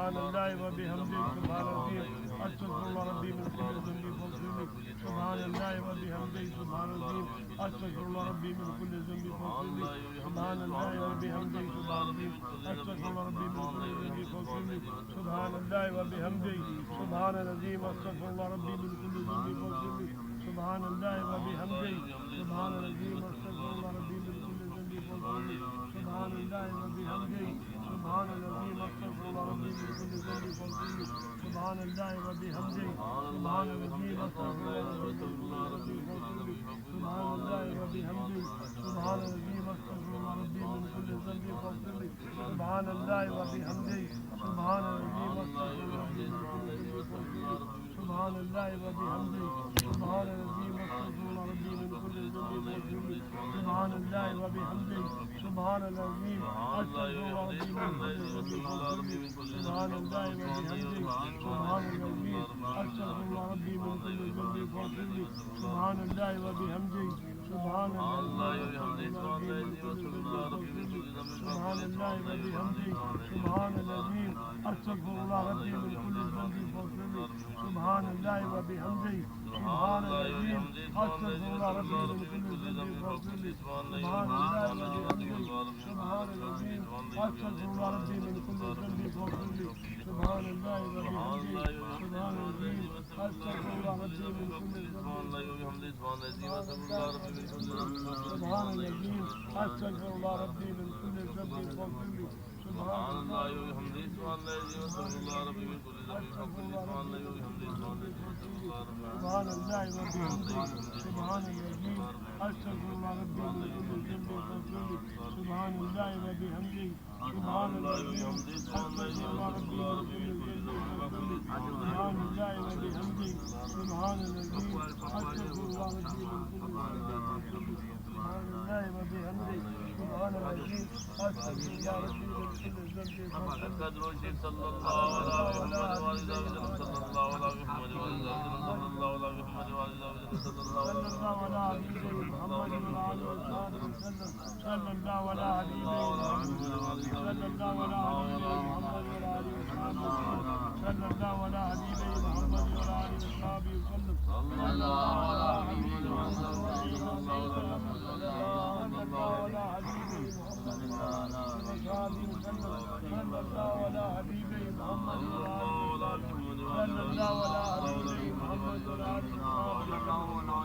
سبحان الله وبحمده سبحان العظيم أستغفر الله ربي من كل ذنب فاغفر لي سبحان الله وبحمده سبحان العظيم أستغفر الله ربي من كل ذنب فاغفر لي سبحان الله وبحمده سبحان العظيم أستغفر الله ربي من كل ذنب فاغفر لي سبحان الله وبحمده سبحان العظيم أستغفر الله ربي من كل ذنب فاغفر لي سبحان الله وبحمده سبحان العظيم أستغفر الله ربي من كل ذنب فاغفر لي سبحان الله وبحمده سبحان العظيم أستغفر الله ربي من كل ذنب فاغفر لي سبحان الله وبحمده سبحان العظيم أستغفر الله ربي من كل ذنب فاغفر لي سبحان الله وبحمده سبحان العظيم أستغفر الله ربي من كل ذنب فاغفر لي سبحان الله وبحمده سبحان العظيم أستغفر الله ربي من كل ذنب فاغفر لي سبحان الله وبحمده سبحان العظيم أستغفر الله ربي من كل ذنب فاغفر لي سبحان الله وبحمده سبحان العظيم أستغفر الله ربي من كل ذنب فاغفر لي سبحان الله وبحمده سبحان العظيم أستغفر الله ربي من كل ذنب فاغفر لي سبحان الله وبحمده سبحان الله سبحان الله وبحمده سبحان العظيم أستغفر الله ربي من كل ذنب فاغفر لي سبحان الله وبحمده سبحان العظيم أستغفر الله ربي من كل ذنب فاغفر لي سبحان الله وبحمده سبحان العظيم أستغفر الله ربي من كل ذنب فاغفر لي سبحان الله وبحمده سبحان العظيم أستغفر الله ربي من كل ذنب سبحان العظيم أستغفر الله ربي من كل ذنب فاغفر لي سبحان الله وبحمده سبحان الذي أستغفر الله ربي من كل ذنب فاغفر لي سبحان الله وبحمده سبحان العظيم أستغفر الله ربي من كل ذنب فاغفر لي سبحان الله وبحمده سبحان العظيم أستغفر الله ربي من كل ذنب فاغفر لي سبحان الله وبحمده سبحان العظيم أستغفر الله ربي من كل ذنب فاغفر لي سبحان الله وبحمده سبحان العظيم أستغفر الله ربي من كل ذنب فاغفر لي صلى الله على محمد صلى الله على محمد صلى الله على محمد صلى الله على حبيبه محمد وعلى آله وصحبه وسلم صلى الله على حبيبه محمد صلى الله على حبيبه محمد وعلى آله وصحبه وسلم صلى الله على حبيبه محمد وعلى آله وصحبه وسلم صلى الله على حبيبه محمد وعلى آله صلى الله على حبيبه محمد صلى الله على حبيبه محمد وعلى آله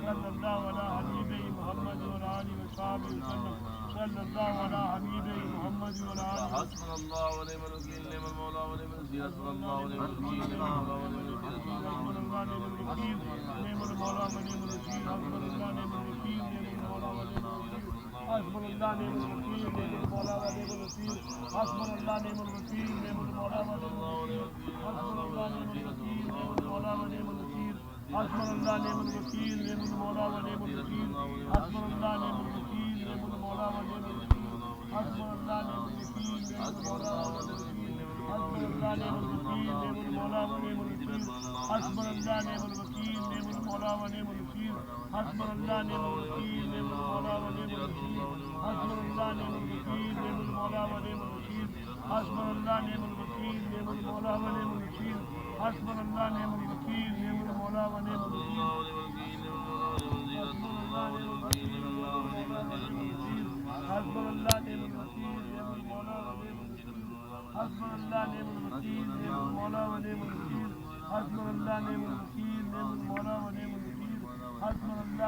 صلى الله على حبيبه محمد وعلى آله وصحبه وسلم صلى الله على حبيبه محمد وعلى آله حسبنا الله ونعم الوكيل نعم المولى ونعم النصير حسبنا الله ونعم الوكيل نعم المولى ونعم النصير حسبنا الله ونعم الوكيل نعم المولى ونعم النصير حسبنا الله نعم الوكيل نعم المولى ونعم النصير حسبنا الله نعم الوكيل نعم المولى ونعم النصير حسبنا الله نعم الوكيل نعم المولى ونعم النصير حسبنا الله نعم الوكيل نعم المولى ونعم النصير حسبنا الله نعم الوكيل نعم المولى ونعم النصير حسبنا الله نعم الوكيل نعم المولى ونعم النصير حسبنا الله نعم الوكيل نعم المولى ونعم النصير حسبنا الله نعم الوكيل نعم المولى ونعم النصير حسبنا الله نعم الوكيل نعم المولى ونعم النصير حسبنا الله نعم الوكيل نعم المولى ونعم النصير حسبنا الله نعم الوكيل نعم المولى ونعم النصير حسبنا الله نعم الوكيل نعم المولى ونعم النصير حسبنا الله نعم الوكيل نعم المولى ونعم النصير حسبنا الله نعم الوكيل حسبنا الله نعم الوكيل نعم المولى ونعم النصير حسبنا الله نعم الوكيل نعم المولى ونعم النصير حسبنا الله نعم الوكيل نعم المولى ونعم النصير حسبنا الله نعم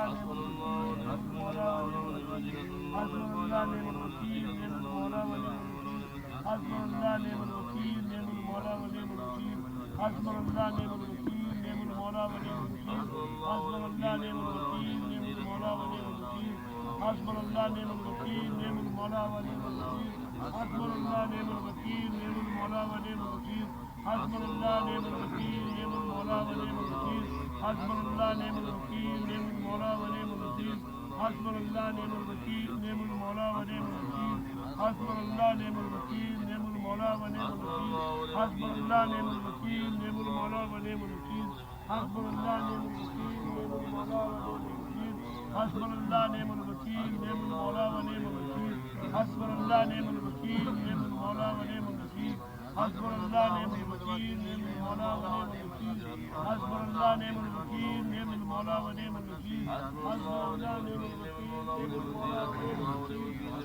الوكيل نعم المولى ونعم النصير حسبنا الله نعم الوكيل نعم المولى ونعم النصير حسبنا الله نعم الوكيل نعم المولى ونعم النصير حسبنا الله نعم الوكيل نعم المولى ونعم النصير حسبنا الله نعم الوكيل نعم المولى ونعم النصير حسبنا الله نعم الوكيل نعم المولى ونعم النصير حسبنا الله نعم الوكيل نعم المولى ونعم النصير حسبنا الله نعم الوكيل نعم المولى ونعم النصير حسبنا الله نعم الوكيل نعم المولى ونعم النصير حسبنا الله نعم الوكيل نعم المولى ونعم النصير حسبنا الله نعم الوكيل نعم المولى ونعم النصير حسبنا الله نعم الوكيل نعم المولى ونعم النصير حسبنا الله نعم الوكيل نعم المولى ونعم النصير حسبنا الله نعم الوكيل نعم المولى ونعم النصير حسبنا الله نعم الوكيل نعم المولى ونعم النصير حسبنا الله نعم الوكيل نعم المولى ونعم الوكيل حسبنا الله نعم الوكيل نعم المولى ونعم الوكيل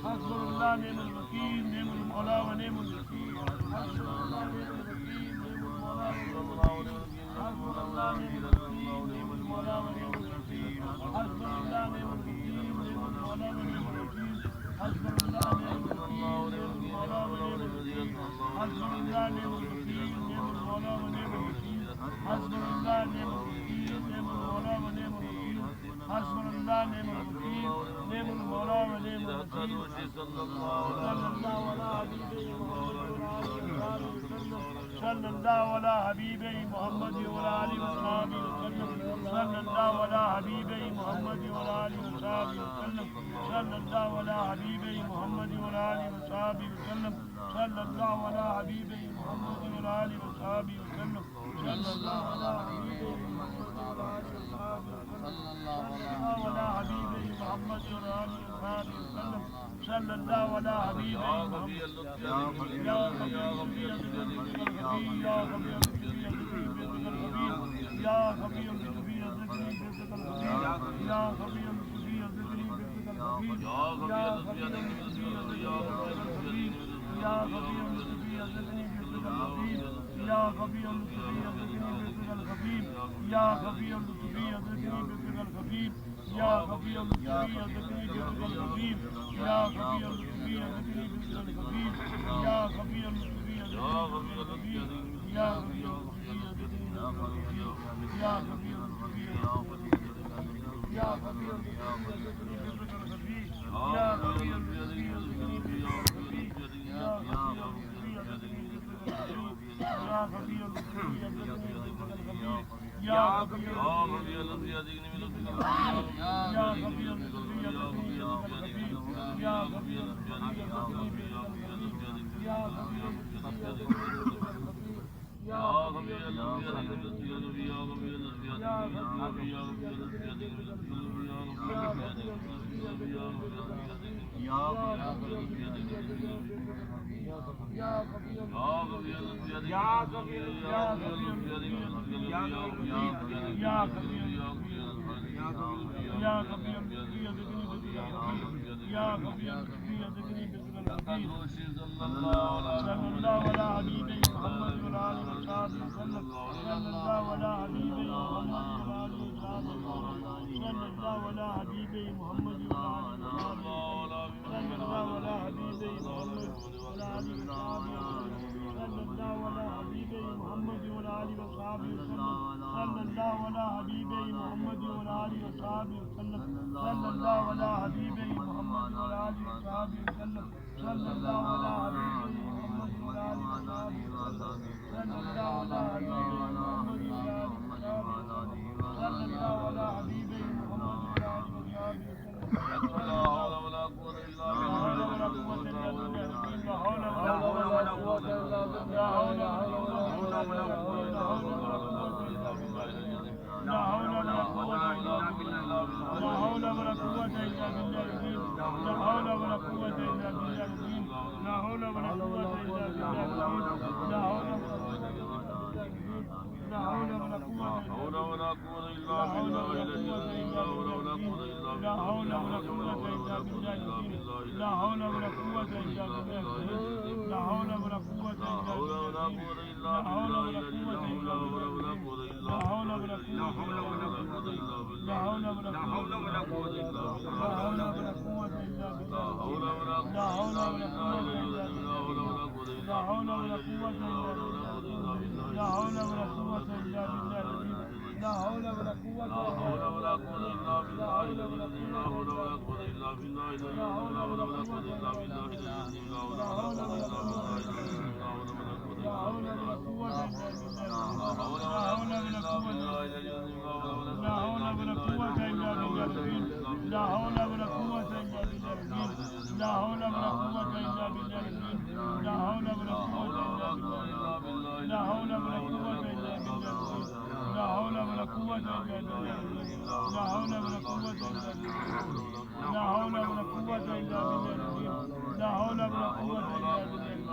حسبنا الله نعم الوكيل نعم المولى ونعم الوكيل حسبنا الله نعم الوكيل نعم المولى ونعم الوكيل حسبنا الله نعم الوكيل نعم المولى ونعم الوكيل حسبنا الله نعم الوكيل نعم المولى ونعم الوكيل حسبنا الله نعم الوكيل نعم المولى ونعم الوكيل حسبنا الله نعم الوكيل نعم المولى ونعم الوكيل حسبنا الله نعم الوكيل نعم المولى ونعم الوكيل حسبنا الله نعم الوكيل نعم المولى ونعم الوكيل حسبنا الله نعم الوكيل نعم المولى ونعم الوكيل صلى الله على حبيبه محمد وعلى اله وصحبه وسلم صلى الله على حبيبه محمد وعلى اله وصحبه وسلم صلى الله على حبيبه محمد وعلى اله وصحبه وسلم صلى الله على حبيبه محمد وعلى اله وصحبه وسلم صلى الله على حبيبه محمد وعلى اله وصحبه وسلم صلى الله على حبيبه محمد يا خبير الخبير يا خبير الخبير يا خبير يا خبير الخبير يا خبير الخبير يا خبير الخبير يا خبير الخبير يا خبير الخبير يا خبير يا خبير يا خبير يا خبير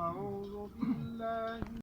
أعوذ بالله